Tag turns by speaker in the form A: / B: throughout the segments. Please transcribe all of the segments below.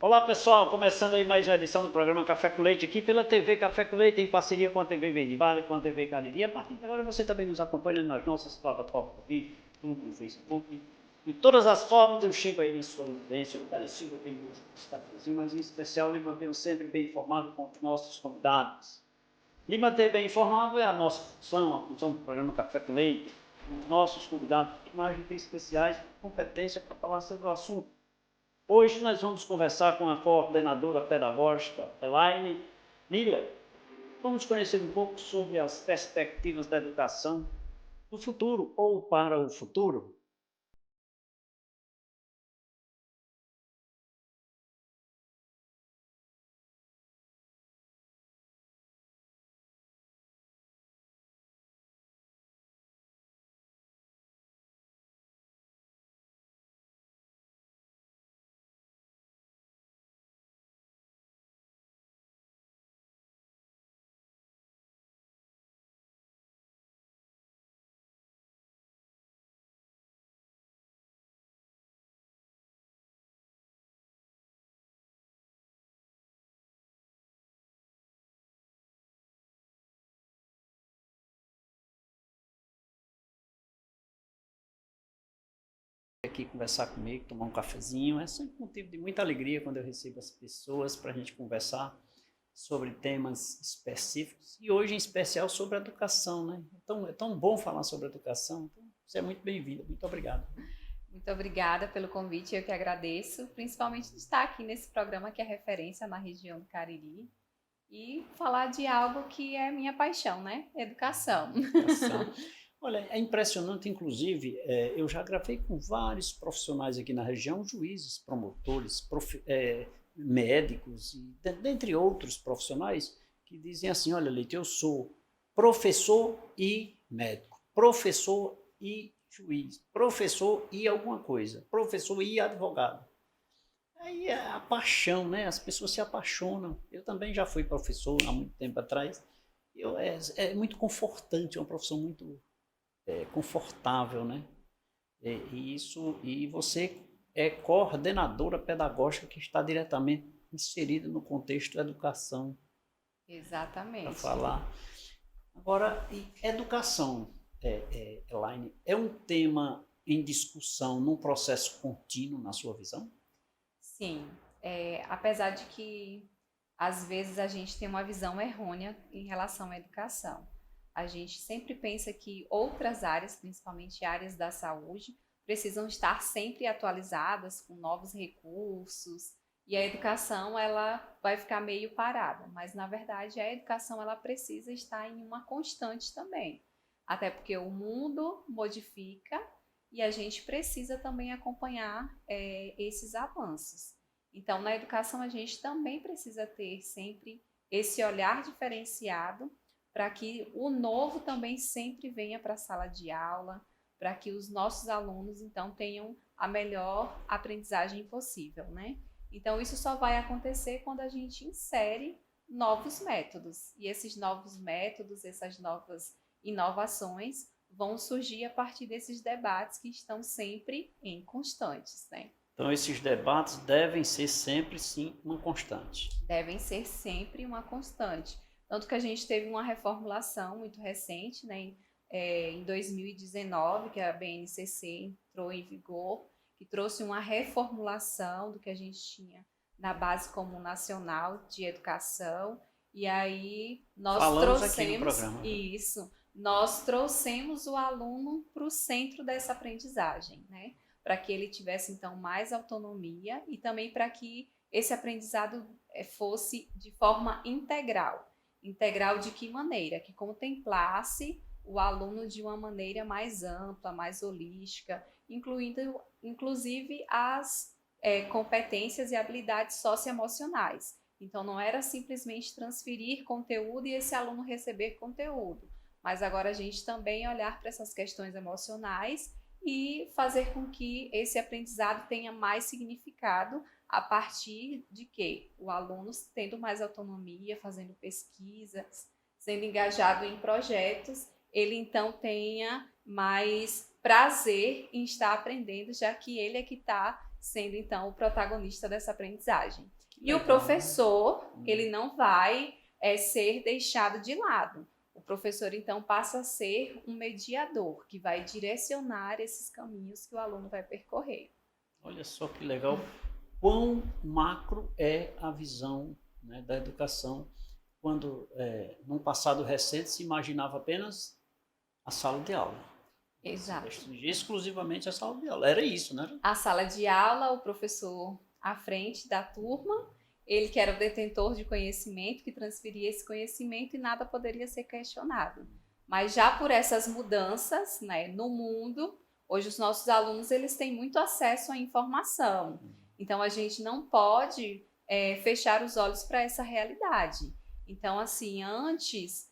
A: Olá pessoal, começando aí mais uma edição do programa Café com Leite aqui pela TV Café com Leite em parceria com a TV Verde Vale, com a TV Cariri. A partir de agora você também nos acompanha nas nossas plataformas de YouTube, no Facebook, de todas as formas. Eu chego aí em sua residência, parecido bem do estado do Brasil, mas em especial lhe mantenho sempre bem informado com os nossos convidados. Lhe manter bem informado é a nossa função, a função do programa Café com Leite. Os nossos convidados mais especiais, competência para falar sobre o assunto. Hoje nós vamos conversar com a coordenadora pedagógica Elaine Miller. Vamos conhecer um pouco sobre as perspectivas da educação do futuro ou para o futuro. Aqui conversar comigo, tomar um cafezinho, é sempre motivo de muita alegria quando eu recebo as pessoas para a gente conversar sobre temas específicos e hoje em especial sobre a educação, né? Então, é tão bom falar sobre educação, então você é muito bem-vinda, muito obrigado.
B: Muito obrigada pelo convite, eu que agradeço, principalmente de estar aqui nesse programa que é referência na região do Cariri e falar de algo que é minha paixão, né? Educação.
A: Olha, é impressionante, inclusive, eu já gravei com vários profissionais aqui na região, juízes, promotores, médicos, e dentre outros profissionais, que dizem assim, olha, Leite, eu sou professor e médico, professor e juiz, professor e alguma coisa, professor e advogado. Aí é a paixão, né? As pessoas se apaixonam. Eu também já fui professor há muito tempo atrás. É muito confortante, é uma profissão muito confortável, né? E você é coordenadora pedagógica que está diretamente inserida no contexto da educação.
B: Exatamente.
A: Para falar. Agora, educação, Elaine, é um tema em discussão num processo contínuo, na sua visão?
B: Sim, apesar de que às vezes a gente tem uma visão errônea em relação à educação. A gente sempre pensa que outras áreas, principalmente áreas da saúde, precisam estar sempre atualizadas com novos recursos e a educação ela vai ficar meio parada, mas na verdade a educação ela precisa estar em uma constante também, até porque o mundo modifica e a gente precisa também acompanhar esses avanços. Então, na educação, a gente também precisa ter sempre esse olhar diferenciado para que o novo também sempre venha para a sala de aula, para que os nossos alunos, então, tenham a melhor aprendizagem possível, né? Então, isso só vai acontecer quando a gente insere novos métodos. E esses novos métodos, essas novas inovações vão surgir a partir desses debates que estão sempre em constantes, né?
A: Então, esses debates devem ser sempre, sim, uma constante.
B: Devem ser sempre uma constante. Tanto que a gente teve uma reformulação muito recente, né, em 2019, que a BNCC entrou em vigor, que trouxe uma reformulação do que a gente tinha na Base Comum Nacional de Educação. E aí nós
A: Falamos
B: trouxemos
A: aqui no programa.
B: isso, nós trouxemos o aluno para o centro dessa aprendizagem, né? Para que ele tivesse então mais autonomia e também para que esse aprendizado fosse de forma integral. Integral de que maneira? Que contemplasse o aluno de uma maneira mais ampla, mais holística, incluindo inclusive as competências e habilidades socioemocionais. Então, não era simplesmente transferir conteúdo e esse aluno receber conteúdo, mas agora a gente também olhar para essas questões emocionais e fazer com que esse aprendizado tenha mais significado a partir de que o aluno tendo mais autonomia, fazendo pesquisas, sendo engajado em projetos, ele então tenha mais prazer em estar aprendendo, já que ele é que está sendo então o protagonista dessa aprendizagem. E
A: legal,
B: o professor, ele não vai ser deixado de lado. O professor, então, passa a ser um mediador, que vai direcionar esses caminhos que o aluno vai percorrer.
A: Olha só que legal. Quão macro é a visão, né, da educação, quando, num passado recente, se imaginava apenas a sala de aula.
B: Exato.
A: Exclusivamente a sala de aula. Era isso, né?
B: A sala de aula, o professor à frente da turma, ele que era o detentor de conhecimento, que transferia esse conhecimento e nada poderia ser questionado. Mas já por essas mudanças, né, no mundo, hoje os nossos alunos eles têm muito acesso à informação. Então a gente não pode fechar os olhos para essa realidade. Então, assim, antes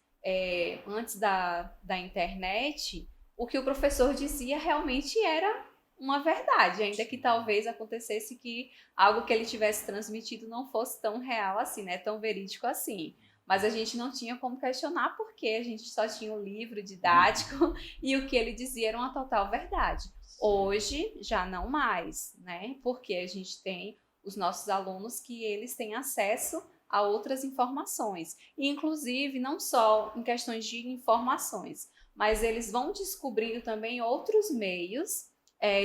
B: da internet, o que o professor dizia realmente era uma verdade, ainda que talvez acontecesse que algo que ele tivesse transmitido não fosse tão real assim, né? Tão verídico assim. Mas a gente não tinha como questionar porque a gente só tinha o livro didático e o que ele dizia era uma total verdade. Hoje já não mais, né? Porque a gente tem os nossos alunos que eles têm acesso a outras informações, e inclusive não só em questões de informações, mas eles vão descobrindo também outros meios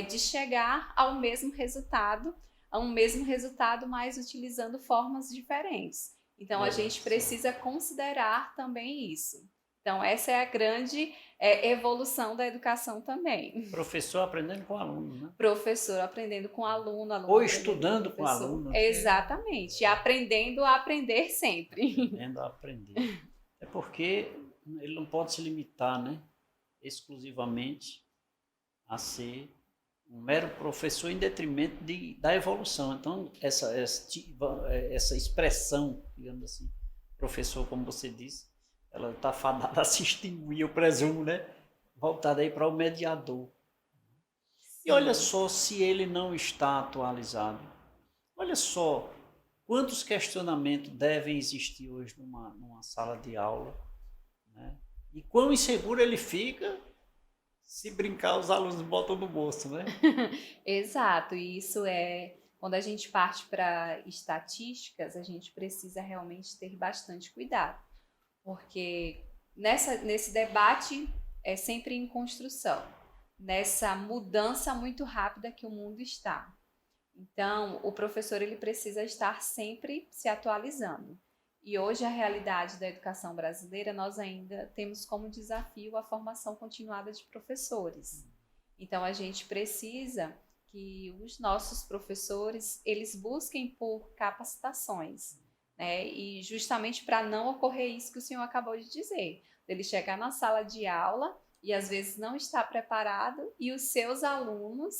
B: de chegar ao mesmo resultado, mas utilizando formas diferentes. Então, a gente precisa considerar também isso. Então, essa é a grande evolução da educação também.
A: Professor aprendendo com aluno, né?
B: Professor aprendendo com aluno, aluno
A: ou estudando com
B: professor.
A: aluno.
B: Exatamente, aprendendo a aprender sempre.
A: Aprendendo a aprender. É porque ele não pode se limitar, né, exclusivamente a ser um mero professor em detrimento da evolução. Então, essa expressão, digamos assim, professor, como você disse, ela está fadada a se extinguir, eu presumo, né? Voltada aí para o mediador. E olha só se ele não está atualizado. Olha só quantos questionamentos devem existir hoje numa sala de aula, né? E quão inseguro ele fica se brincar, os alunos botam no bolso, né?
B: Exato, e isso quando a gente parte para estatísticas, a gente precisa realmente ter bastante cuidado, porque nesse debate é sempre em construção, nessa mudança muito rápida que o mundo está. Então, o professor ele precisa estar sempre se atualizando. E hoje a realidade da educação brasileira, nós ainda temos como desafio a formação continuada de professores. Então, a gente precisa que os nossos professores, eles busquem por capacitações, né? E justamente para não ocorrer isso que o senhor acabou de dizer, ele chegar na sala de aula e às vezes não estar preparado e os seus alunos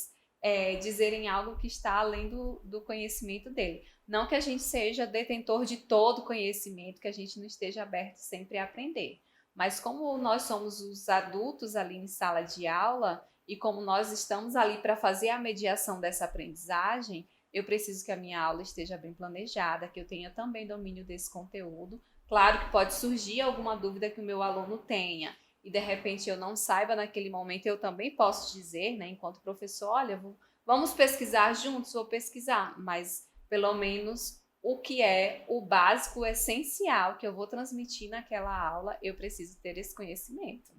B: dizerem algo que está além do conhecimento dele. Não que a gente seja detentor de todo conhecimento, que a gente não esteja aberto sempre a aprender. Mas como nós somos os adultos ali em sala de aula e como nós estamos ali para fazer a mediação dessa aprendizagem, eu preciso que a minha aula esteja bem planejada, que eu tenha também domínio desse conteúdo. Claro que pode surgir alguma dúvida que o meu aluno tenha e de repente eu não saiba naquele momento, eu também posso dizer, né, enquanto professor, olha, vamos pesquisar juntos, vou pesquisar, mas pelo menos o que é o básico, o essencial que eu vou transmitir naquela aula, eu preciso ter esse conhecimento.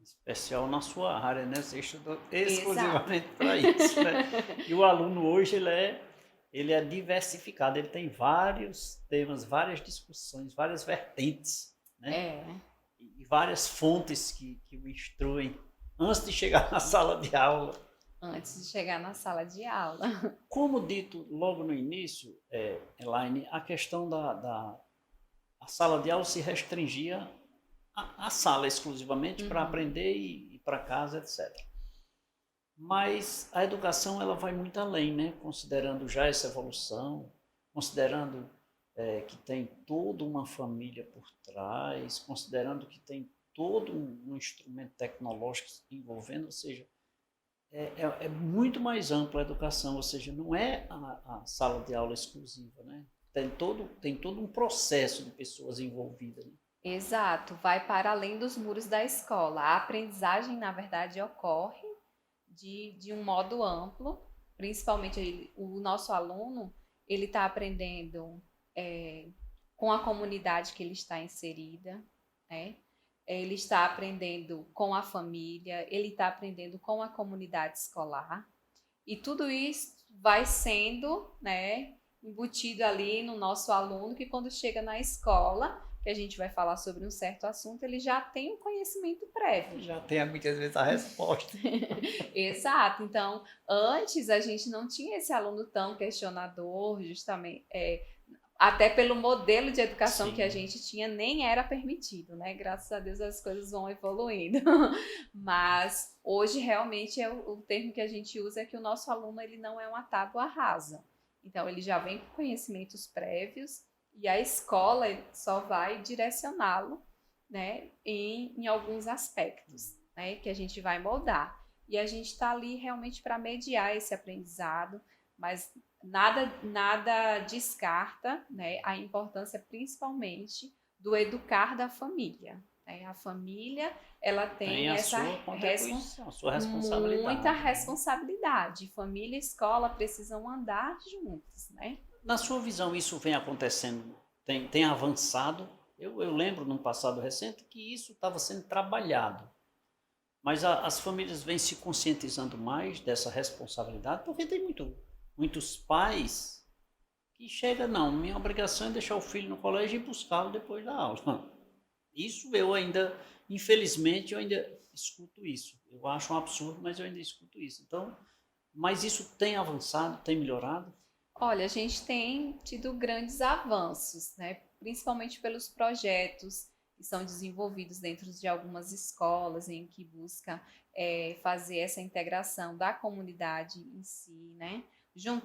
A: Especial na sua área, né? Você estudou exclusivamente para isso, né? E o aluno hoje, ele é diversificado, ele tem vários temas, várias discussões, várias vertentes, né? E várias fontes que o instruem antes de chegar na sala de aula.
B: Antes de chegar na sala de aula.
A: Como dito logo no início, Elaine, a questão a sala de aula se restringia à sala exclusivamente para aprender e ir para casa, etc. Mas a educação ela vai muito além, né? Considerando já essa evolução, considerando que tem toda uma família por trás, considerando que tem todo um instrumento tecnológico envolvendo, ou seja, é muito mais ampla a educação, ou seja, não é a sala de aula exclusiva, né? Tem todo um processo de pessoas envolvidas, né?
B: Exato, vai para além dos muros da escola. A aprendizagem, na verdade, ocorre de um modo amplo, principalmente o nosso aluno, ele está aprendendo com a comunidade que ele está inserida, né? Ele está aprendendo com a família, ele está aprendendo com a comunidade escolar, e tudo isso vai sendo, né, embutido ali no nosso aluno, que quando chega na escola, que a gente vai falar sobre um certo assunto, ele já tem um conhecimento prévio.
C: Já tem muitas vezes a resposta.
B: Exato. Então, antes a gente não tinha esse aluno tão questionador, justamente, até pelo modelo de educação
A: Sim.
B: que a gente tinha, nem era permitido, né? Graças a Deus as coisas vão evoluindo. Mas hoje realmente o termo que a gente usa é que o nosso aluno ele não é uma tábua rasa. Então ele já vem com conhecimentos prévios e a escola só vai direcioná-lo, né, em alguns aspectos, né, que a gente vai moldar. E a gente está ali realmente para mediar esse aprendizado, mas nada descarta, né, a importância principalmente do educar da família. Né? A família ela tem essa
A: sua responsabilidade.
B: Muita responsabilidade. Família e escola precisam andar juntos, né?
A: Na sua visão, isso vem acontecendo, tem avançado? Eu lembro, num passado recente, que isso estava sendo trabalhado. Mas as famílias vêm se conscientizando mais dessa responsabilidade, porque tem muitos pais que chegam, não, minha obrigação é deixar o filho no colégio e buscá-lo depois da aula. Isso eu ainda, infelizmente, eu ainda escuto isso. Eu acho um absurdo, mas eu ainda escuto isso. Então, mas isso tem avançado, tem melhorado?
B: Olha, a gente tem tido grandes avanços, né? Principalmente pelos projetos que são desenvolvidos dentro de algumas escolas em que busca fazer essa integração da comunidade em si, né?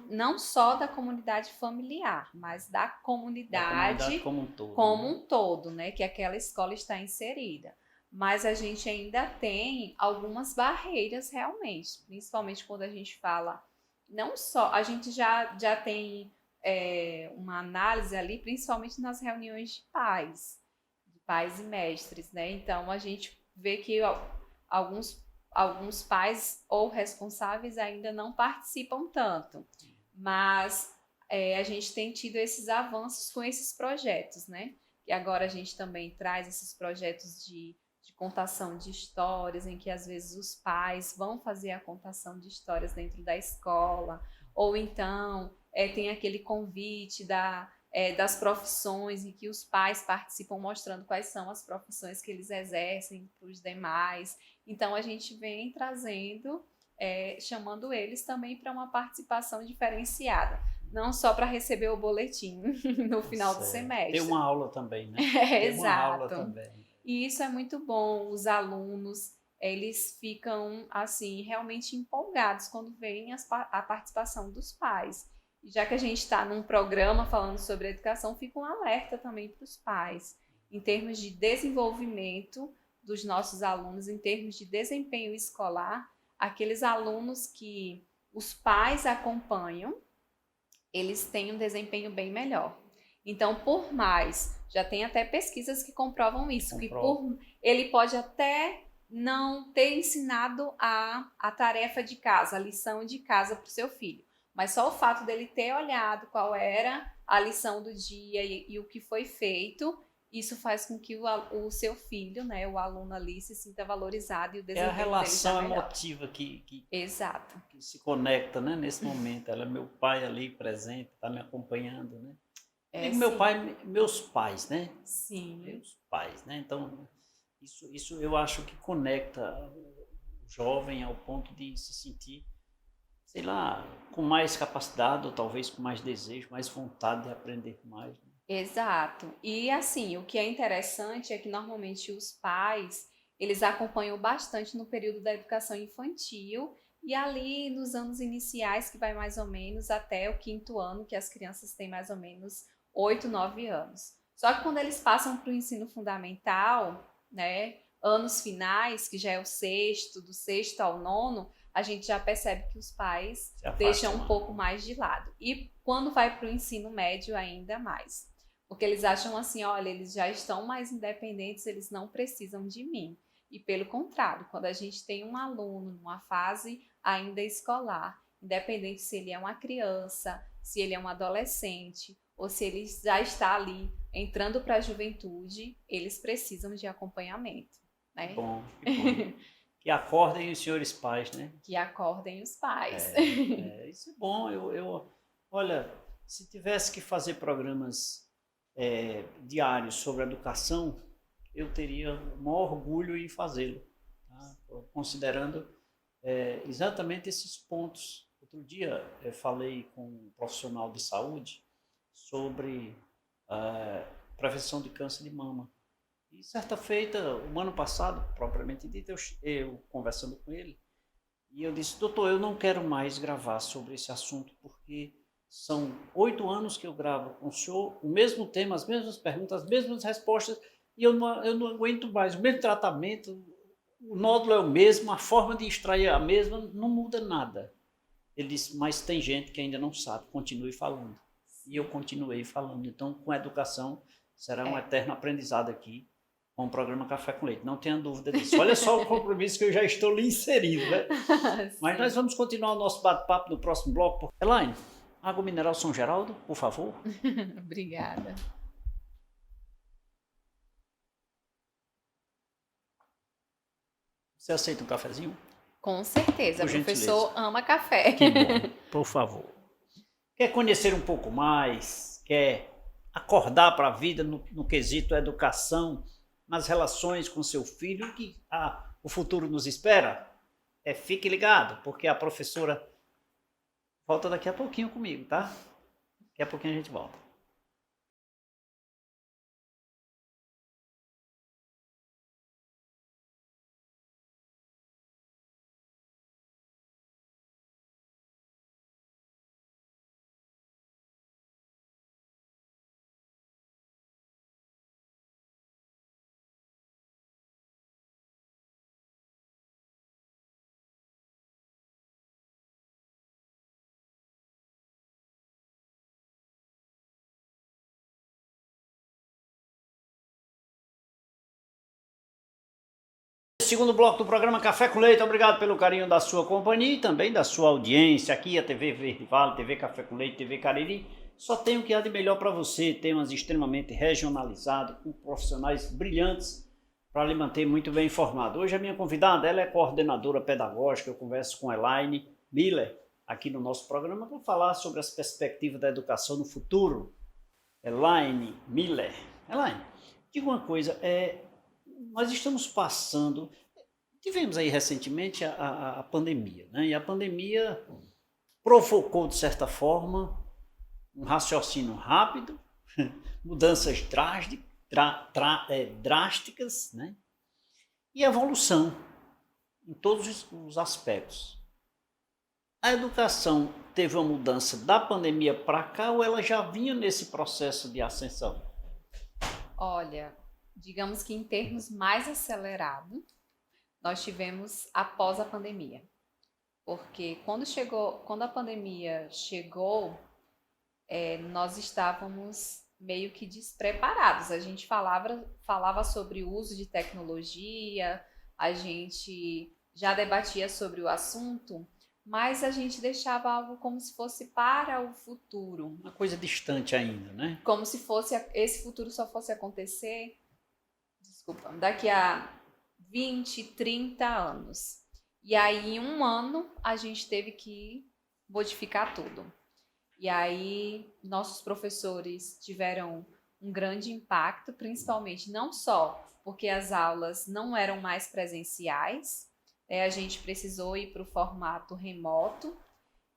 B: Não só da comunidade familiar, mas da comunidade como um todo, né? Que aquela escola está inserida. Mas a gente ainda tem algumas barreiras realmente, principalmente quando a gente fala, não só, a gente já tem uma análise ali, principalmente nas reuniões de pais e mestres, né? Então a gente vê que alguns pais ou responsáveis ainda não participam tanto, mas a gente tem tido esses avanços com esses projetos, né? E agora a gente também traz esses projetos de contação de histórias, em que às vezes os pais vão fazer a contação de histórias dentro da escola, ou então tem aquele convite das profissões em que os pais participam mostrando quais são as profissões que eles exercem para os demais. Então a gente vem trazendo, chamando eles também para uma participação diferenciada, não só para receber o boletim no final do semestre.
A: Tem uma aula também, né?
B: Exato. Uma aula também. E isso é muito bom. Os alunos, eles ficam assim realmente empolgados quando veem a participação dos pais. E já que a gente está num programa falando sobre educação, fica um alerta também para os pais, em termos de desenvolvimento dos nossos alunos, em termos de desempenho escolar, aqueles alunos que os pais acompanham, eles têm um desempenho bem melhor. Então, por mais, já tem até pesquisas que comprovam isso, que ele pode até não ter ensinado a tarefa de casa, a lição de casa para o seu filho, mas só o fato dele ter olhado qual era a lição do dia e o que foi feito, isso faz com que o seu filho, né, o aluno ali, se sinta valorizado e o desempenho dele
A: é a relação emotiva
B: Exato.
A: que se conecta, né, nesse momento. Ela é meu pai ali presente, está me acompanhando, né? Meu pai, meus pais, né?
B: Sim.
A: Meus pais, né? Então, isso eu acho que conecta o jovem ao ponto de se sentir, sei lá, com mais capacidade ou talvez com mais desejo, mais vontade de aprender mais. Né?
B: Exato. E assim, o que é interessante é que normalmente os pais, eles acompanham bastante no período da educação infantil e ali nos anos iniciais, que vai mais ou menos até o 5º ano, que as crianças têm mais ou menos 8, 9 anos. Só que quando eles passam para o ensino fundamental, né, anos finais, que já é o 6º, do 6º ao 9º, a gente já percebe que os pais deixam um pouco mais de lado. E quando vai para o ensino médio, ainda mais. Porque eles acham assim, olha, eles já estão mais independentes, eles não precisam de mim. E pelo contrário, quando a gente tem um aluno numa fase ainda escolar, independente se ele é uma criança, se ele é um adolescente, ou se ele já está ali entrando para a juventude, eles precisam de acompanhamento, né?
A: Que bom, que bom. Que acordem os senhores pais, né?
B: Que acordem os pais.
A: Isso é bom. Olha, se tivesse que fazer programas diários sobre educação, eu teria o maior orgulho em fazê-lo, tá? Considerando exatamente esses pontos. Outro dia eu falei com um profissional de saúde sobre prevenção de câncer de mama. E certa feita, o ano passado, propriamente dito, eu conversando com ele, e eu disse: doutor, eu não quero mais gravar sobre esse assunto, porque são 8 anos que eu gravo com o senhor, o mesmo tema, as mesmas perguntas, as mesmas respostas, e eu não aguento mais. O mesmo tratamento, o nódulo é o mesmo, a forma de extrair é a mesma, não muda nada. Ele disse: mas tem gente que ainda não sabe, continue falando. E eu continuei falando. Então, com a educação, será um eterno aprendizado aqui com o programa Café com Leite. Não tenha dúvida disso. Olha só o compromisso que eu já estou lhe inserindo, né? Mas nós vamos continuar o nosso bate-papo no próximo bloco. Elaine, água mineral São Geraldo, por favor.
B: Obrigada.
A: Você aceita um cafezinho?
B: Com certeza, o professor ama café.
A: Que bom, por favor. Quer conhecer um pouco mais? Quer acordar para a vida no quesito educação, nas relações com seu filho, que o futuro nos espera? Fique ligado, porque a professora volta daqui a pouquinho comigo, tá? Daqui a pouquinho a gente volta. Segundo bloco do programa Café com Leite, obrigado pelo carinho da sua companhia e também da sua audiência. Aqui a TV Verde Vale, TV Café com Leite, TV Cariri. Só tem o que há de melhor para você, temas extremamente regionalizados, com profissionais brilhantes para lhe manter muito bem informado. Hoje a minha convidada, ela é coordenadora pedagógica, eu converso com Elaine Miller aqui no nosso programa para falar sobre as perspectivas da educação no futuro. Elaine Miller. Elaine, diga uma coisa, nós estamos passando, tivemos aí recentemente a pandemia, né? E a pandemia provocou, de certa forma, um raciocínio rápido, mudanças drásticas, né? E evolução em todos os aspectos. A educação teve uma mudança da pandemia para cá ou ela já vinha nesse processo de ascensão?
B: Olha, digamos que em termos mais acelerados, nós tivemos após a pandemia. Porque quando a pandemia chegou, nós estávamos meio que despreparados. A gente falava sobre o uso de tecnologia, a gente já debatia sobre o assunto, mas a gente deixava algo como se fosse para o futuro.
A: Uma coisa distante ainda, né?
B: Como se esse futuro só fosse acontecer, daqui a 20, 30 anos. E aí, em um ano, a gente teve que modificar tudo. E aí, nossos professores tiveram um grande impacto, principalmente não só porque as aulas não eram mais presenciais, a gente precisou ir para o formato remoto,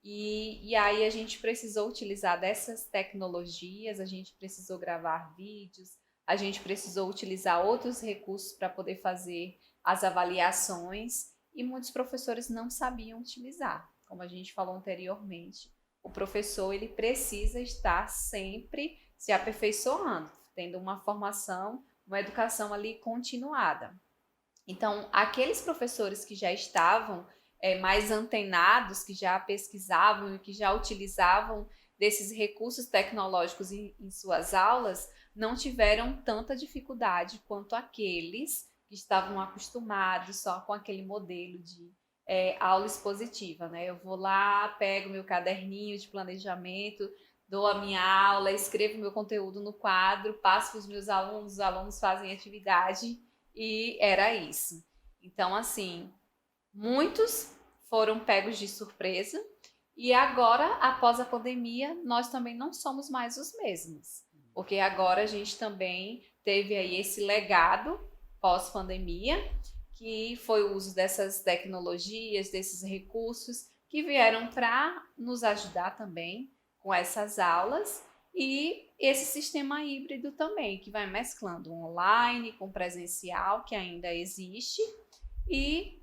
B: e aí a gente precisou utilizar dessas tecnologias, a gente precisou gravar vídeos, a gente precisou utilizar outros recursos para poder fazer as avaliações, e muitos professores não sabiam utilizar. Como a gente falou anteriormente, o professor ele precisa estar sempre se aperfeiçoando, tendo uma formação, uma educação ali continuada. Então, aqueles professores que já estavam mais antenados, que já pesquisavam e que já utilizavam desses recursos tecnológicos em suas aulas, não tiveram tanta dificuldade quanto aqueles que estavam acostumados só com aquele modelo aula expositiva, né? Eu vou lá, pego meu caderninho de planejamento, dou a minha aula, escrevo meu conteúdo no quadro, passo para os alunos fazem atividade e era isso. Então, assim, muitos foram pegos de surpresa e agora, após a pandemia, nós também não somos mais os mesmos, porque agora a gente também teve aí esse legado pós-pandemia, que foi o uso dessas tecnologias, desses recursos que vieram para nos ajudar também com essas aulas e esse sistema híbrido também, que vai mesclando online com presencial, que ainda existe, e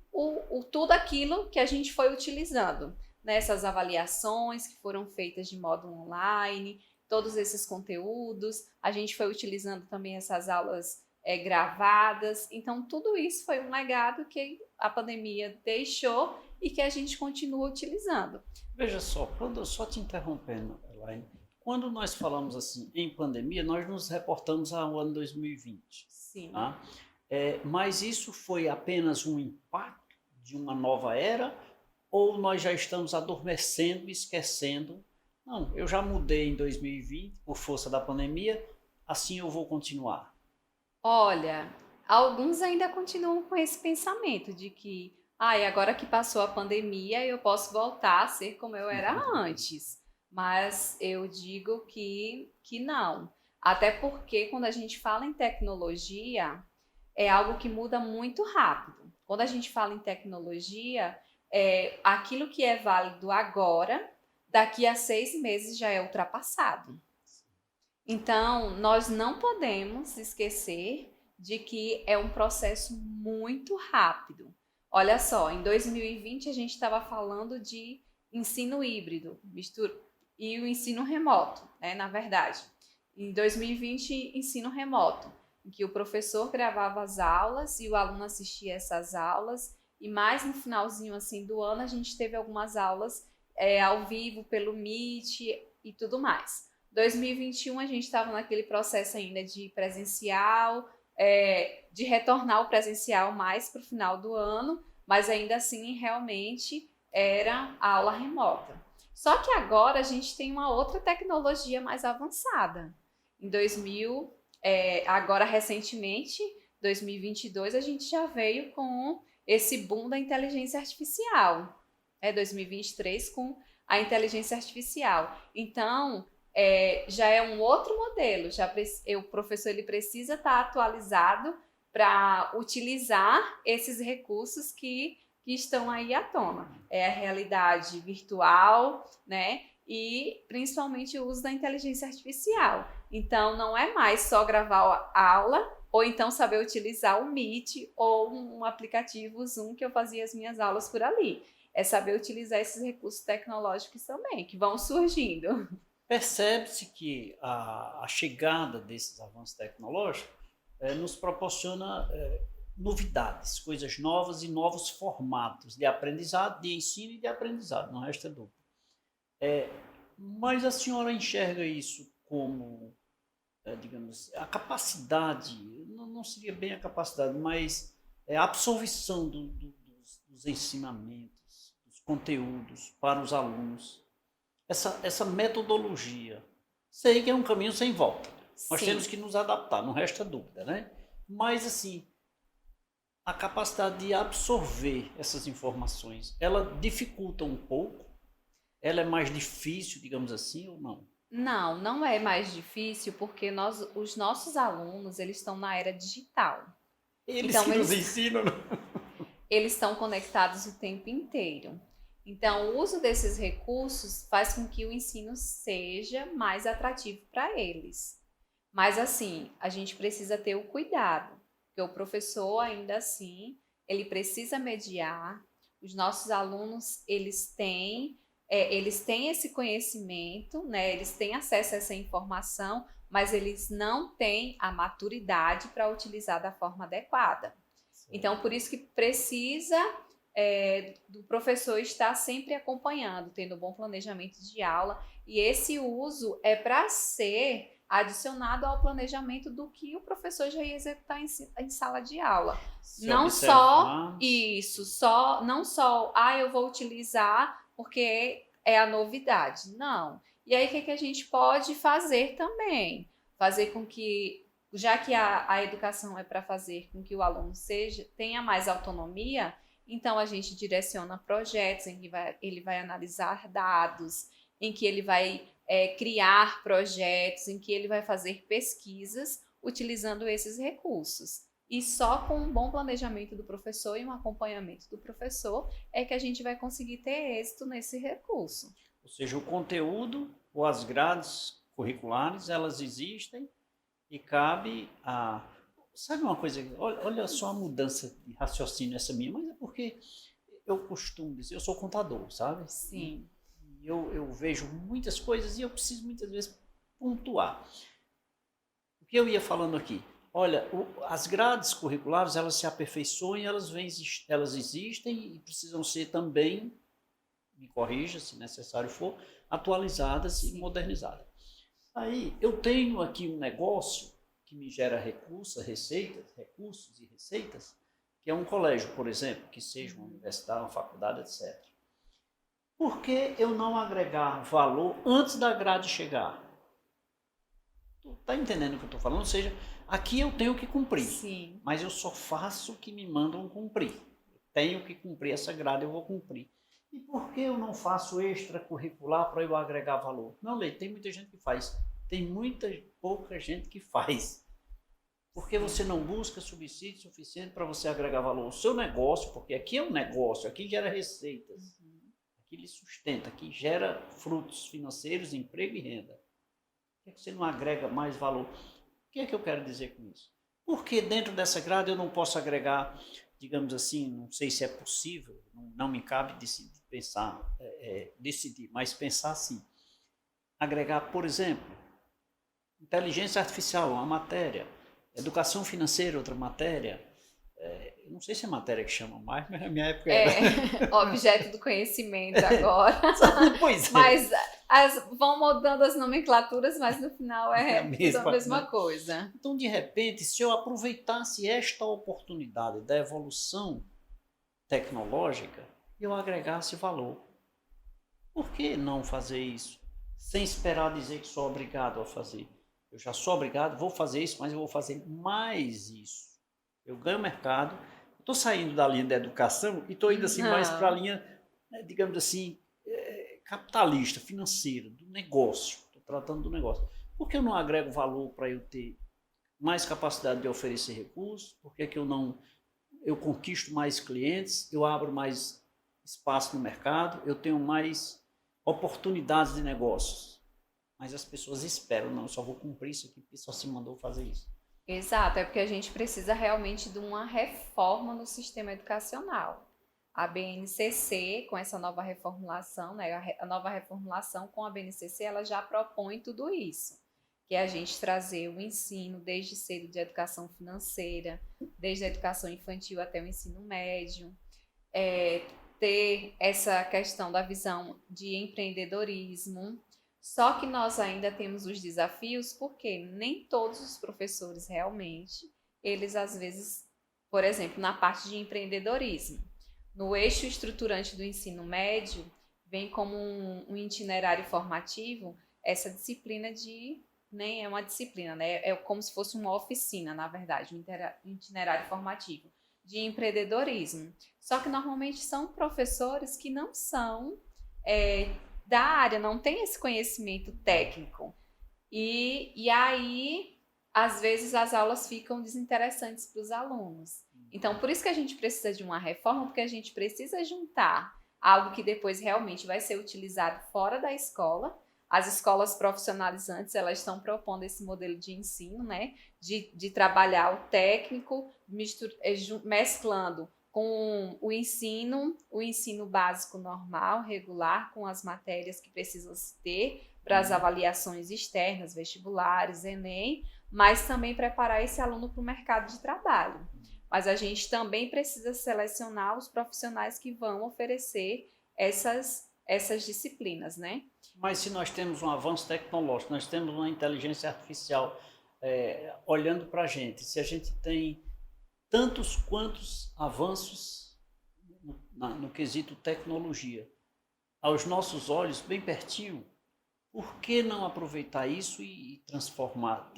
B: tudo aquilo que a gente foi utilizando, nessas avaliações que foram feitas de modo online, todos esses conteúdos, a gente foi utilizando também essas aulas gravadas, então tudo isso foi um legado que a pandemia deixou e que a gente continua utilizando.
A: Veja só, só te interrompendo, Elaine, quando nós falamos assim em pandemia, nós nos reportamos ao ano 2020.
B: Sim.
A: Tá? Mas isso foi apenas um impacto de uma nova era ou nós já estamos adormecendo e esquecendo? Não, eu já mudei em 2020 por força da pandemia, assim eu vou continuar.
B: Olha, alguns ainda continuam com esse pensamento de que, agora que passou a pandemia, eu posso voltar a ser como eu era antes. Mas eu digo que não. Até porque quando a gente fala em tecnologia, é algo que muda muito rápido. Quando a gente fala em tecnologia, aquilo que é válido agora, daqui a 6 meses já é ultrapassado. Então, nós não podemos esquecer de que é um processo muito rápido. Olha só, em 2020 a gente estava falando de ensino híbrido e o ensino remoto, né, na verdade. Em 2020, ensino remoto, em que o professor gravava as aulas e o aluno assistia essas aulas, e mais no finalzinho assim do ano a gente teve algumas aulas ao vivo pelo Meet e tudo mais. 2021 a gente estava naquele processo ainda de presencial, de retornar ao presencial mais para o final do ano, mas ainda assim realmente era a aula remota. Só que agora a gente tem uma outra tecnologia mais avançada. Em agora recentemente, 2022, a gente já veio com esse boom da inteligência artificial. 2023 com a inteligência artificial. Então, já é um outro modelo. O professor ele precisa estar atualizado para utilizar esses recursos que estão aí à tona. É a realidade virtual, né? E principalmente o uso da inteligência artificial. Então, não é mais só gravar a aula ou então saber utilizar o Meet ou um aplicativo Zoom que eu fazia as minhas aulas por ali. É saber utilizar esses recursos tecnológicos também, que vão surgindo.
A: Percebe-se que a chegada desses avanços tecnológicos nos proporciona novidades, coisas novas e novos formatos de aprendizado, de ensino e de aprendizado, não resta dúvida. Mas a senhora enxerga isso como, digamos, a capacidade, não seria bem a capacidade, mas a absorção dos ensinamentos, dos conteúdos para os alunos, essa metodologia. Sei que é um caminho sem volta. Nós
B: Sim.
A: temos que nos adaptar, não resta dúvida, né? Mas, assim, a capacidade de absorver essas informações, ela dificulta um pouco? Ela é mais difícil, digamos assim, ou não?
B: Não, não é mais difícil porque os nossos alunos, eles estão na era digital.
A: Eles que nos ensinam, não?
B: Eles estão conectados o tempo inteiro. Então, o uso desses recursos faz com que o ensino seja mais atrativo para eles. Mas, assim, a gente precisa ter o cuidado, porque o professor, ainda assim, ele precisa mediar. Os nossos alunos, eles têm esse conhecimento, né? Eles têm acesso a essa informação, mas eles não têm a maturidade para utilizar da forma adequada. Então, por isso que precisa do professor estar sempre acompanhando, tendo um bom planejamento de aula, e esse uso é para ser adicionado ao planejamento do que o professor já ia executar em sala de aula.
A: Se
B: Não
A: observar.
B: só isso, não só, eu vou utilizar porque é a novidade. Não. E aí, o que a gente pode fazer também? Fazer com que, já que a educação é para fazer com que o aluno tenha mais autonomia, então a gente direciona projetos em que ele vai analisar dados, em que ele vai criar projetos, em que ele vai fazer pesquisas utilizando esses recursos. E só com um bom planejamento do professor e um acompanhamento do professor é que a gente vai conseguir ter êxito nesse recurso.
A: Ou seja, o conteúdo ou as grades curriculares, elas existem e cabe a... Sabe uma coisa? Olha só a mudança de raciocínio essa minha, mas é porque eu costumo dizer, eu sou contador, sabe?
B: Sim.
A: Eu vejo muitas coisas e eu preciso muitas vezes pontuar. O que eu ia falando aqui? Olha, as grades curriculares, elas se aperfeiçoam e elas existem e precisam ser também, me corrija se necessário for, atualizadas e modernizadas. Aí, eu tenho aqui um negócio que me gera recursos e receitas, que é um colégio, por exemplo, que seja uma universidade, uma faculdade, etc. Por que eu não agregar valor antes da grade chegar? Tu tá entendendo o que eu estou falando? Ou seja, aqui eu tenho que cumprir,
B: Sim.
A: mas eu só faço o que me mandam cumprir. Eu tenho que cumprir essa grade, eu vou cumprir. E por que eu não faço extracurricular para eu agregar valor? Não, Leite, tem muita gente que faz. Tem pouca gente que faz. Porque você não busca subsídio suficiente para você agregar valor ao seu negócio, porque aqui é um negócio, aqui gera receitas. Que lhe sustenta, que gera frutos financeiros, emprego e renda. Por que você não agrega mais valor? O que é que eu quero dizer com isso? Porque dentro dessa grade eu não posso agregar, digamos assim, não sei se é possível, não me cabe decidir, mas pensar assim. Agregar, por exemplo, inteligência artificial, uma matéria, educação financeira, outra matéria. Não sei se é matéria que chama mais, mas na minha época era.
B: Objeto do conhecimento agora.
A: Pois é.
B: Mas vão mudando as nomenclaturas, mas no final é a mesma coisa.
A: Então, de repente, se eu aproveitasse esta oportunidade da evolução tecnológica, eu agregasse valor. Por que não fazer isso? Sem esperar dizer que sou obrigado a fazer. Eu já sou obrigado, vou fazer isso, mas eu vou fazer mais isso. Eu ganho mercado, estou saindo da linha da educação e estou indo assim mais para a linha, digamos assim, capitalista, financeira, do negócio. Estou tratando do negócio. Por que eu não agrego valor para eu ter mais capacidade de oferecer recursos? Por que eu conquisto mais clientes, eu abro mais espaço no mercado, eu tenho mais oportunidades de negócios? Mas as pessoas esperam, não, eu só vou cumprir isso aqui porque só se mandou fazer isso.
B: Exato, é porque a gente precisa realmente de uma reforma no sistema educacional. A BNCC, com essa nova reformulação, né, a nova reformulação com a BNCC, ela já propõe tudo isso, que é a gente trazer o ensino desde cedo de educação financeira, desde a educação infantil até o ensino médio, ter essa questão da visão de empreendedorismo. Só que nós ainda temos os desafios porque nem todos os professores realmente, eles às vezes, por exemplo, na parte de empreendedorismo, no eixo estruturante do ensino médio, vem como um itinerário formativo essa disciplina nem é uma disciplina, né? É como se fosse uma oficina, na verdade, um itinerário formativo de empreendedorismo. Só que normalmente são professores que não são da área, não tem esse conhecimento técnico. E aí, às vezes, as aulas ficam desinteressantes para os alunos. Então, por isso que a gente precisa de uma reforma, porque a gente precisa juntar algo que depois realmente vai ser utilizado fora da escola. As escolas profissionalizantes, elas estão propondo esse modelo de ensino, né? De trabalhar o técnico, mesclando com o ensino básico normal, regular, com as matérias que precisam se ter para as avaliações externas, vestibulares, Enem, mas também preparar esse aluno para o mercado de trabalho. Mas a gente também precisa selecionar os profissionais que vão oferecer essas disciplinas, né?
A: Mas se nós temos um avanço tecnológico, nós temos uma inteligência artificial olhando para a gente, se a gente tem tantos quantos avanços no quesito tecnologia, aos nossos olhos, bem pertinho, por que não aproveitar isso e transformar,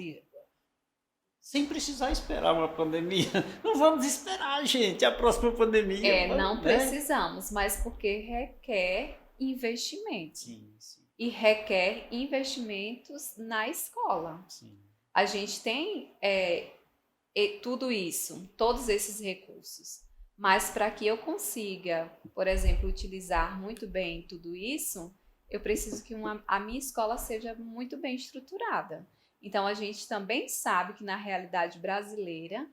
A: sem precisar esperar uma pandemia? Não vamos esperar, gente, a próxima pandemia.
B: Não precisamos, mas porque requer investimento.
A: Sim, sim.
B: E requer investimentos na escola.
A: Sim.
B: A gente tem tudo isso, todos esses recursos. Mas para que eu consiga, por exemplo, utilizar muito bem tudo isso, eu preciso que a minha escola seja muito bem estruturada. Então, a gente também sabe que na realidade brasileira,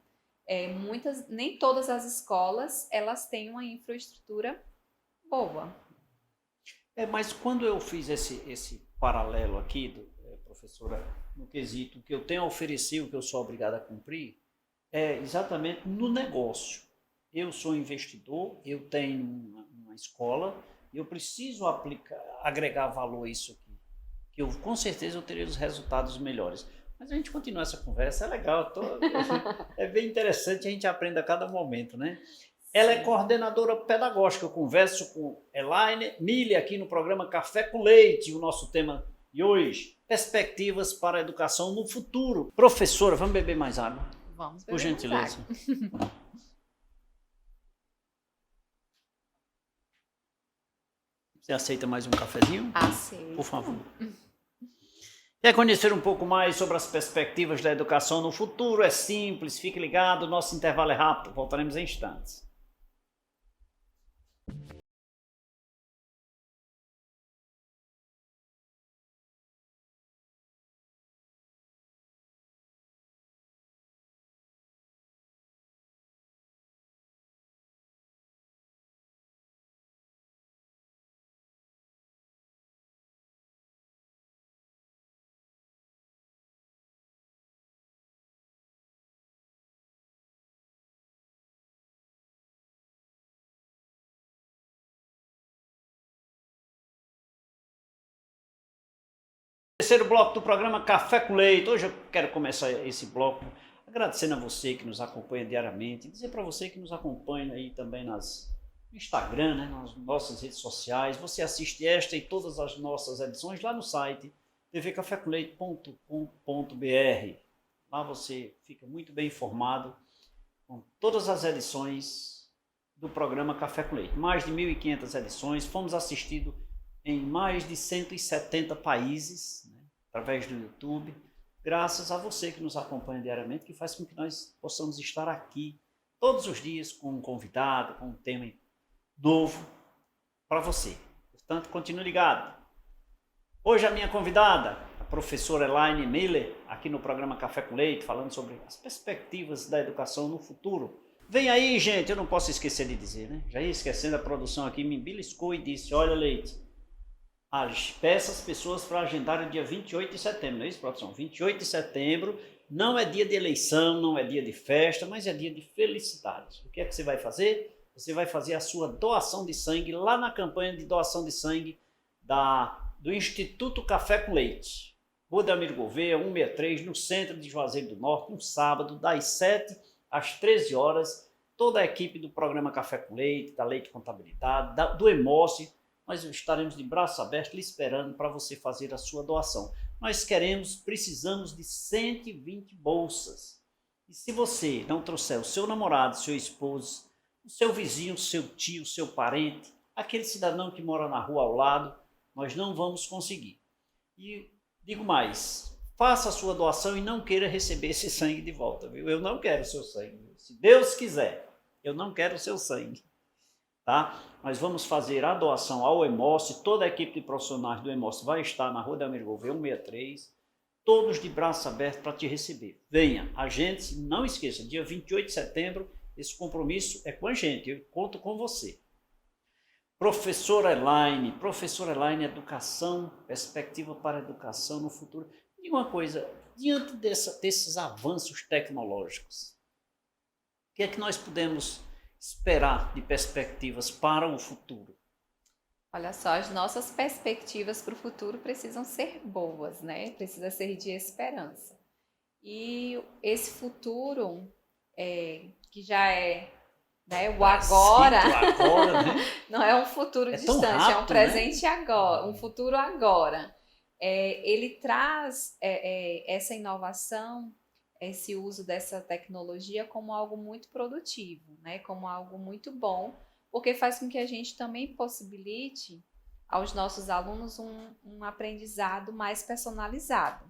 B: nem todas as escolas elas têm uma infraestrutura boa.
A: Mas quando eu fiz esse paralelo aqui, professora, no quesito que eu tenho a oferecer, o que eu sou obrigado a cumprir, é exatamente no negócio. Eu sou investidor, eu tenho uma escola, e eu preciso agregar valor a isso aqui, que com certeza eu teria os resultados melhores. Mas a gente continua essa conversa, é legal, é bem interessante, a gente aprende a cada momento, né? Ela é coordenadora pedagógica, eu converso com Elaine Mille aqui no programa Café com Leite, o nosso tema de hoje, perspectivas para a educação no futuro. Professora, vamos beber mais água?
B: Vamos beber
A: por gentileza.
B: mais água.
A: Você aceita mais um cafezinho?
B: Aceito.
A: Por favor. Quer conhecer um pouco mais sobre as perspectivas da educação no futuro? É simples, fique ligado, nosso intervalo é rápido, voltaremos em instantes. Terceiro bloco do programa Café com Leite. Hoje eu quero começar esse bloco agradecendo a você que nos acompanha diariamente, dizer para você que nos acompanha aí também no Instagram, né, nas nossas redes sociais. Você assiste esta e todas as nossas edições lá no site tvcafécomleite.com.br. Lá você fica muito bem informado com todas as edições do programa Café com Leite. Mais de 1.500 edições, fomos assistidos em mais de 170 países, né, através do YouTube, graças a você que nos acompanha diariamente, que faz com que nós possamos estar aqui todos os dias com um convidado, com um tema novo para você. Portanto, continue ligado. Hoje a minha convidada, a professora Elaine Mille, aqui no programa Café com Leite, falando sobre as perspectivas da educação no futuro. Vem aí, gente, eu não posso esquecer de dizer, né? Já ia esquecendo, a produção aqui me beliscou e disse, olha, Leite, peça as pessoas para agendar o dia 28 de setembro, não é isso, produção? 28 de setembro não é dia de eleição, não é dia de festa, mas é dia de felicidade. O que é que você vai fazer? Você vai fazer a sua doação de sangue lá na campanha de doação de sangue do Instituto Café com Leite. Rua Delmiro Gouveia, 163, no centro de Juazeiro do Norte, um sábado, das 7 às 13 horas. Toda a equipe do programa Café com Leite, da Leite Contabilidade, do Emoce, nós estaremos de braço aberto lhe esperando para você fazer a sua doação. Nós precisamos de 120 bolsas. E se você não trouxer o seu namorado, seu esposo, o seu vizinho, o seu tio, o seu parente, aquele cidadão que mora na rua ao lado, nós não vamos conseguir. E digo mais, faça a sua doação e não queira receber esse sangue de volta, viu? Eu não quero o seu sangue. Se Deus quiser, eu não quero o seu sangue. Tá? Nós vamos fazer a doação ao Emoce, toda a equipe de profissionais do Emoce vai estar na Rua Delmiro Gouveia 163, todos de braço aberto para te receber. Venha, a gente, não esqueça, dia 28 de setembro, esse compromisso é com a gente, eu conto com você. Professora Elaine, educação, perspectiva para a educação no futuro. Diga uma coisa, diante desses avanços tecnológicos, o que é que nós podemos esperar de perspectivas para o futuro?
B: Olha só, as nossas perspectivas para o futuro precisam ser boas, né? Precisa ser de esperança. E esse futuro, que já é, né, o agora,
A: Agora, né?
B: não é um futuro
A: É tão
B: distante, é um
A: rápido,
B: presente
A: né?
B: agora, um futuro agora. Ele traz essa inovação, esse uso dessa tecnologia como algo muito produtivo, né? Como algo muito bom, porque faz com que a gente também possibilite aos nossos alunos um aprendizado mais personalizado,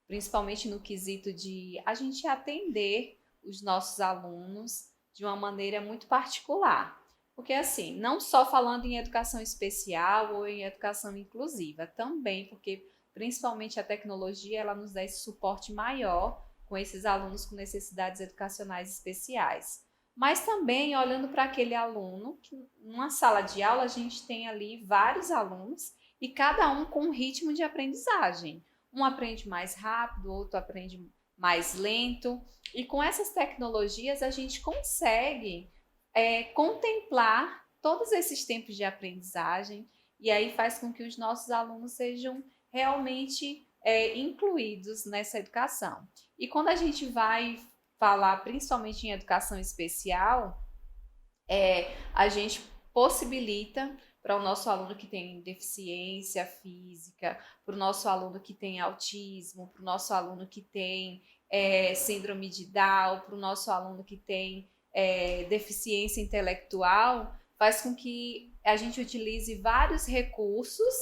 B: principalmente no quesito de a gente atender os nossos alunos de uma maneira muito particular. Porque, assim, não só falando em educação especial ou em educação inclusiva, também porque, principalmente, a tecnologia ela nos dá esse suporte maior com esses alunos com necessidades educacionais especiais. Mas também olhando para aquele aluno, que numa sala de aula a gente tem ali vários alunos e cada um com um ritmo de aprendizagem. Um aprende mais rápido, outro aprende mais lento. E com essas tecnologias a gente consegue contemplar todos esses tempos de aprendizagem e aí faz com que os nossos alunos sejam realmente incluídos nessa educação. E quando a gente vai falar principalmente em educação especial, a gente possibilita para o nosso aluno que tem deficiência física, para o nosso aluno que tem autismo, para o nosso aluno que tem síndrome de Down, para o nosso aluno que tem deficiência intelectual, faz com que a gente utilize vários recursos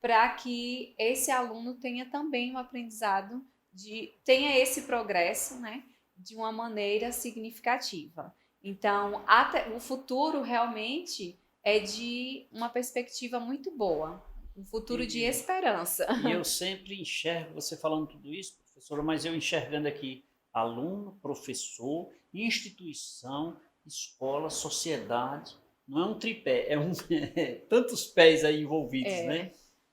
B: para que esse aluno tenha também um aprendizado, tenha esse progresso, né, de uma maneira significativa. Então, o futuro realmente é de uma perspectiva muito boa, um futuro de esperança.
A: E eu sempre enxergo, você falando tudo isso, professora, mas eu enxergando aqui aluno, professor, instituição, escola, sociedade. Não é um tripé, tantos pés aí envolvidos, né?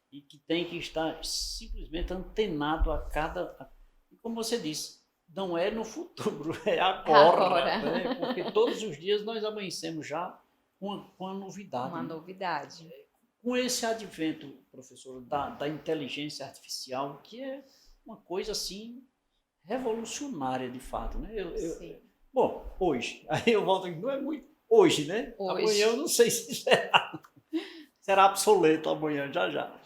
A: E que tem que estar simplesmente antenado a cada... E como você disse, não é no futuro, é agora. Né? Porque todos os dias nós amanhecemos já com uma novidade.
B: Uma novidade.
A: Com esse advento, professor, da inteligência artificial, que é uma coisa assim revolucionária de fato, né?
B: Sim.
A: Bom, hoje, aí eu volto aqui, não é muito hoje, né?
B: Hoje.
A: Amanhã eu não sei se será obsoleto amanhã, já.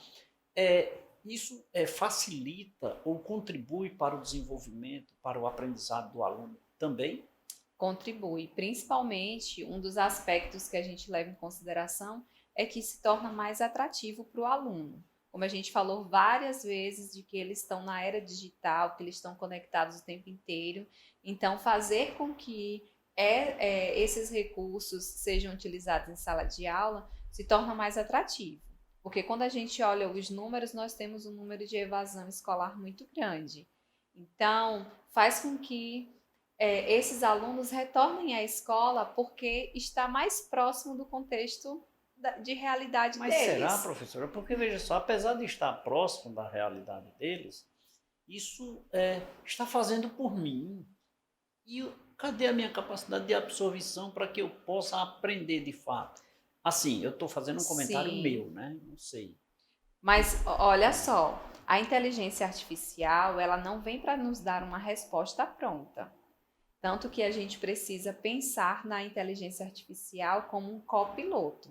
A: Isso facilita ou contribui para o desenvolvimento, para o aprendizado do aluno também?
B: Contribui, principalmente um dos aspectos que a gente leva em consideração é que se torna mais atrativo para o aluno. Como a gente falou várias vezes de que eles estão na era digital, que eles estão conectados o tempo inteiro, então fazer com que esses recursos sejam utilizados em sala de aula se torna mais atrativo. Porque quando a gente olha os números, nós temos um número de evasão escolar muito grande. Então, faz com que esses alunos retornem à escola porque está mais próximo do contexto de realidade
A: Mas
B: deles.
A: será, professora? Porque, veja só, apesar de estar próximo da realidade deles, isso está fazendo por mim. E cadê a minha capacidade de absorção para que eu possa aprender de fato? Assim, eu estou fazendo um comentário meu, né? Não sei.
B: Mas olha só, a inteligência artificial, ela não vem para nos dar uma resposta pronta. Tanto que a gente precisa pensar na inteligência artificial como um copiloto.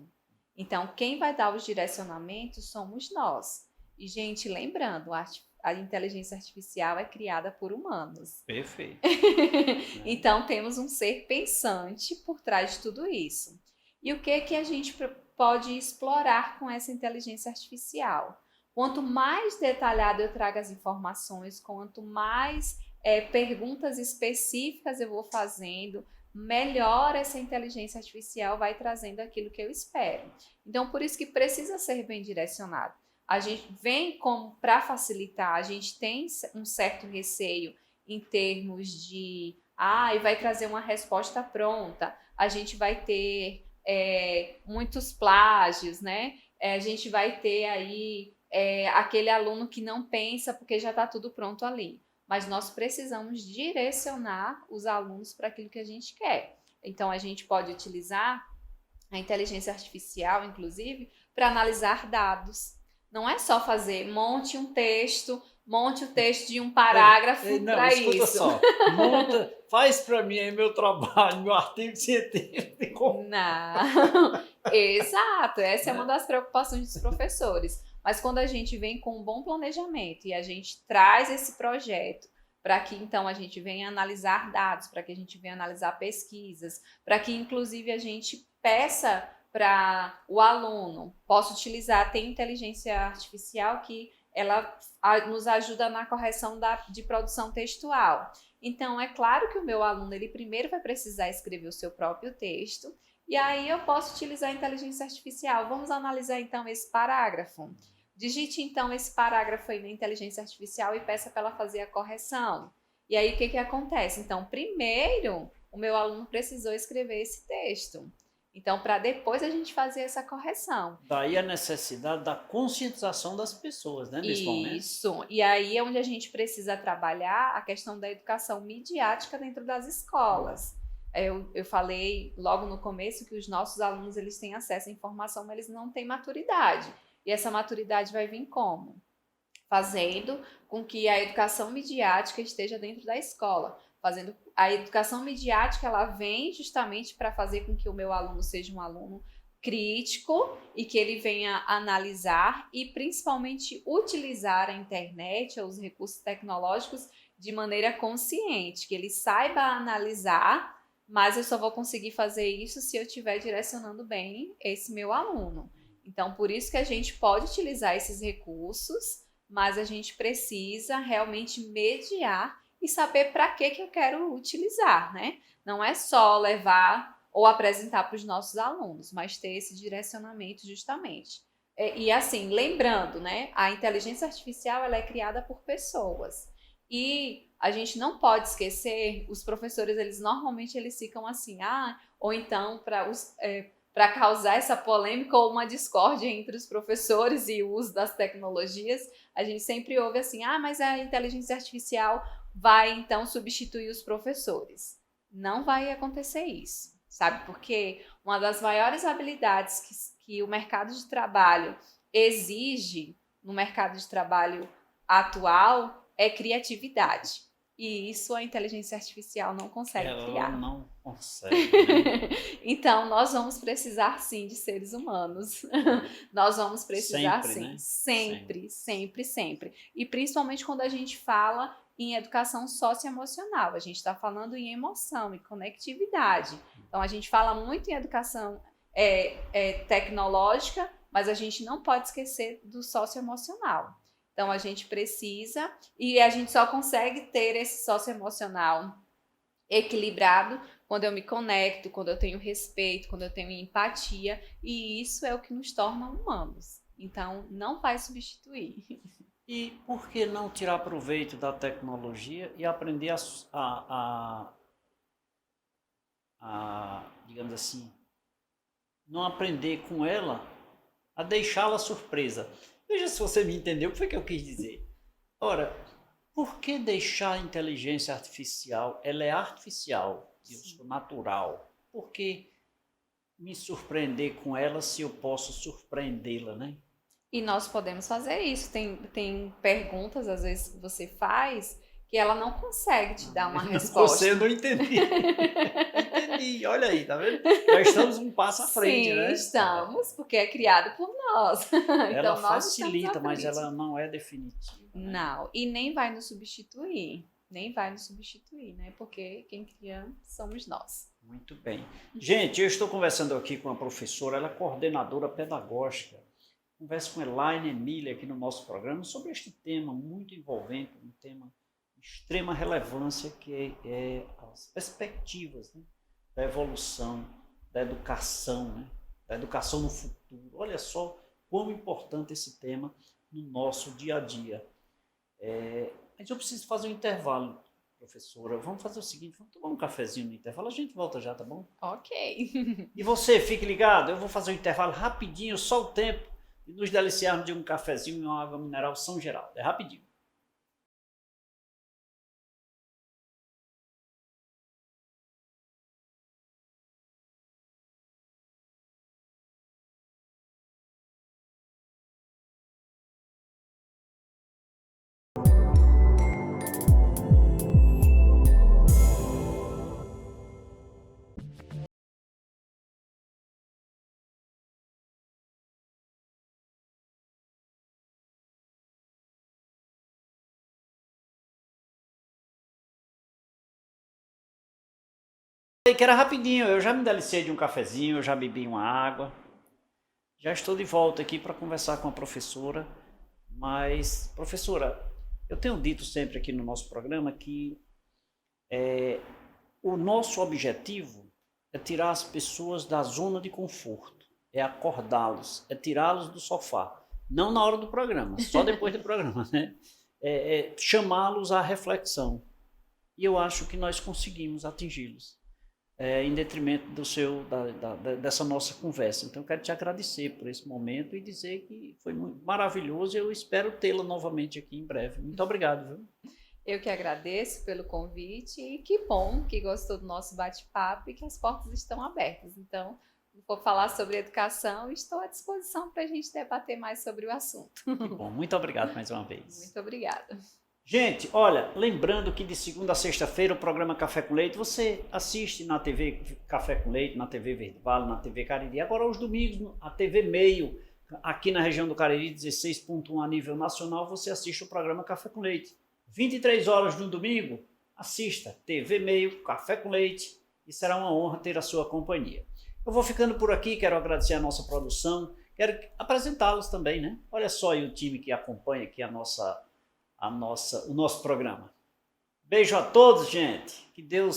B: Então, quem vai dar os direcionamentos somos nós. E, gente, lembrando, a inteligência artificial é criada por humanos.
A: Perfeito.
B: Então, temos um ser pensante por trás de tudo isso. E o que a gente pode explorar com essa inteligência artificial? Quanto mais detalhado eu trago as informações, quanto mais perguntas específicas eu vou fazendo, melhor essa inteligência artificial vai trazendo aquilo que eu espero. Então, por isso que precisa ser bem direcionado. A gente vem como para facilitar, a gente tem um certo receio em termos de vai trazer uma resposta pronta, a gente vai ter muitos plágios, né? A gente vai ter aí aquele aluno que não pensa porque já está tudo pronto ali. Mas nós precisamos direcionar os alunos para aquilo que a gente quer. Então, a gente pode utilizar a inteligência artificial, inclusive, para analisar dados. Não é só fazer, monte o texto de um parágrafo
C: Não,
B: para
C: escuta
B: isso.
C: só. Monta, faz para mim aí meu trabalho, meu artigo científico.
B: Não, exato, essa é uma das preocupações dos professores. Mas quando a gente vem com um bom planejamento e a gente traz esse projeto para que então a gente venha analisar dados, para que a gente venha analisar pesquisas, para que inclusive a gente peça para o aluno, possa utilizar, tem inteligência artificial que ela nos ajuda na correção de produção textual. Então, é claro que o meu aluno, ele primeiro vai precisar escrever o seu próprio texto, e aí eu posso utilizar a inteligência artificial. Vamos analisar então esse parágrafo. Digite então esse parágrafo aí na inteligência artificial e peça para ela fazer a correção. E aí o que acontece? Então, primeiro, o meu aluno precisou escrever esse texto. Então, para depois a gente fazer essa correção.
C: Daí a necessidade da conscientização das pessoas, né, nesse momento.
B: Isso. E aí é onde a gente precisa trabalhar a questão da educação midiática dentro das escolas. Eu falei logo no começo que os nossos alunos eles têm acesso à informação, mas eles não têm maturidade. E essa maturidade vai vir como? Fazendo com que a educação midiática esteja dentro da escola. Fazendo a educação midiática, ela vem justamente para fazer com que o meu aluno seja um aluno crítico e que ele venha analisar e principalmente utilizar a internet ou os recursos tecnológicos de maneira consciente, que ele saiba analisar, mas eu só vou conseguir fazer isso se eu estiver direcionando bem esse meu aluno. Então, por isso que a gente pode utilizar esses recursos, mas a gente precisa realmente mediar e saber para que eu quero utilizar, né? Não é só levar ou apresentar para os nossos alunos, mas ter esse direcionamento justamente. E assim, lembrando, né? A inteligência artificial ela é criada por pessoas. E a gente não pode esquecer, os professores, eles normalmente eles ficam assim, ou então para causar essa polêmica ou uma discórdia entre os professores e o uso das tecnologias, a gente sempre ouve assim, mas a inteligência artificial vai então substituir os professores. Não vai acontecer isso, sabe? Porque uma das maiores habilidades que o mercado de trabalho exige no mercado de trabalho atual é criatividade. E isso a inteligência artificial não consegue criar.
C: Ela não consegue, né?
B: Então, nós vamos precisar sim de seres humanos. Nós vamos precisar
C: Sempre,
B: sim.
C: né?
B: Sempre, sempre, sempre. E principalmente quando a gente fala em educação socioemocional. A gente está falando em emoção e conectividade. Então, a gente fala muito em educação tecnológica, mas a gente não pode esquecer do socioemocional. Então, a gente precisa, e a gente só consegue ter esse socioemocional equilibrado quando eu me conecto, quando eu tenho respeito, quando eu tenho empatia, e isso é o que nos torna humanos. Então, não vai substituir.
C: E por que não tirar proveito da tecnologia e aprender digamos assim, não aprender com ela, a deixá-la surpresa? Veja se você me entendeu o que foi que eu quis dizer. Ora, por que deixar a inteligência artificial? Ela é artificial, eu sou natural. Por que me surpreender com ela se eu posso surpreendê-la, né?
B: E nós podemos fazer isso. Tem perguntas, às vezes, que você faz que ela não consegue te dar uma resposta.
C: Você não entendi. Entendi, olha aí, tá vendo? Já estamos um passo à frente,
B: Sim,
C: né?
B: estamos, porque é criado por nós.
C: Ela
B: Então, nós
C: facilita,
B: estamos à
C: mas
B: frente.
C: ela não é definitiva. Né?
B: Não, e nem vai nos substituir. Nem vai nos substituir, né? Porque quem cria somos nós.
C: Muito bem. Gente, eu estou conversando aqui com a professora, ela é coordenadora pedagógica. Converso com Elaine Emília aqui no nosso programa sobre este tema muito envolvente, um tema de extrema relevância que é as perspectivas, né, da evolução, da educação, né, da educação no futuro. Olha só como importante esse tema no nosso dia a dia. Mas eu preciso fazer um intervalo, professora. Vamos fazer o seguinte, vamos tomar um cafezinho no intervalo, a gente volta já, tá bom?
B: Ok.
C: E você, fique ligado, eu vou fazer um intervalo rapidinho, só o tempo e nos deliciarmos de um cafezinho e uma água mineral São Geraldo. É rapidinho. Que era rapidinho, eu já me delicei de um cafezinho, eu já bebi uma água. Já estou de volta aqui para conversar com a professora. Mas, professora, eu tenho dito sempre aqui no nosso programa que o nosso objetivo é tirar as pessoas da zona de conforto, é acordá-los, é tirá-los do sofá. Não na hora do programa, só depois do programa, né? É chamá-los à reflexão. E eu acho que nós conseguimos atingi-los. Em detrimento dessa nossa conversa. Então, eu quero te agradecer por esse momento e dizer que foi muito maravilhoso e eu espero tê-la novamente aqui em breve. Muito obrigado. Viu?
B: Eu que agradeço pelo convite e que bom que gostou do nosso bate-papo e que as portas estão abertas. Então, se for falar sobre educação, estou à disposição para a gente debater mais sobre o assunto.
C: Que bom, muito obrigado mais uma vez.
B: Muito obrigada.
C: Gente, olha, lembrando que de segunda a sexta-feira o programa Café com Leite, você assiste na TV Café com Leite, na TV Verde Vale, na TV Cariri. Agora, aos domingos, a TV Meio, aqui na região do Cariri, 16.1 a nível nacional, você assiste o programa Café com Leite. 23 horas no domingo, assista TV Meio, Café com Leite, e será uma honra ter a sua companhia. Eu vou ficando por aqui, quero agradecer a nossa produção, quero apresentá-los também, né? Olha só aí o time que acompanha aqui o nosso programa. Beijo a todos, gente. Que Deus